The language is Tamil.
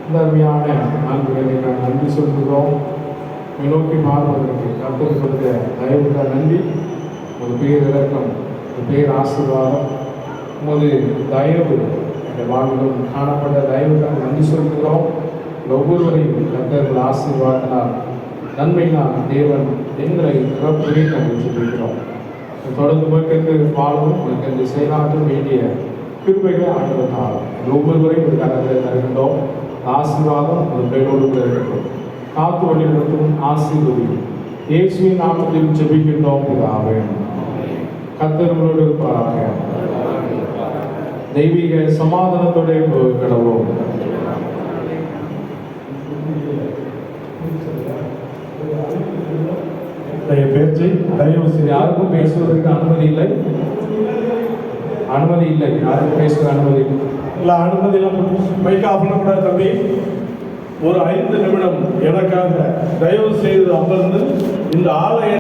இந்த அருமையான நான்கு நன்றி சொல்கிறோம். நோக்கி மாறுவதற்கு கர்த்தர் கொடுத்த தயவுக்காக நன்றி. ஒரு பேர் இறக்கம், ஒரு பேர் ஆசீர்வாதம், உமது தயவு இந்த வாழ்விலும் காணப்பட்ட தயவுக்காக நன்றி சொல்கிறோம். ஒவ்வொருவரையும் கர்த்தர்கள் ஆசீர்வாதத்தினால் நன்மையினால் தேவன் எங்களை பிறப்புரை நாங்கள் சொல்லிக்கிறோம். தொடர்ந்து மக்களுக்கு வாழவும் மக்களுக்கு செயலாற்ற வேண்டிய கிருபைகளை ஆண்டவர்கள் ஒவ்வொருவரையும் ஒரு கரத்தில் தருகின்றோம். ஆசீர்வாதம் ஒரு கையோடு இருக்கட்டும். காத்து வழிநடத்தும் ஆசீர்வதியும் இயேசுவின் நாமத்தில் ஜெபிக்கின்றோம் பிதாவே. கர்த்தர்களோடு இருப்பாராக. தெய்வீக சமாதானத்தோடு கடவோம். பேச்சு தயவு செய்து யாருக்கும் பேசுவதற்கு அனுமதி இல்லை. யாருக்கும் பேசுவதற்கு அனுமதி இல்லை. அனுமதியெல்லாம் மைக் ஆஃப் பண்ணக்கூடாது தம்பி. ஒரு 5 நிமிடம் எனக்காக தயவு செய்து அமர்ந்து இந்த ஆலய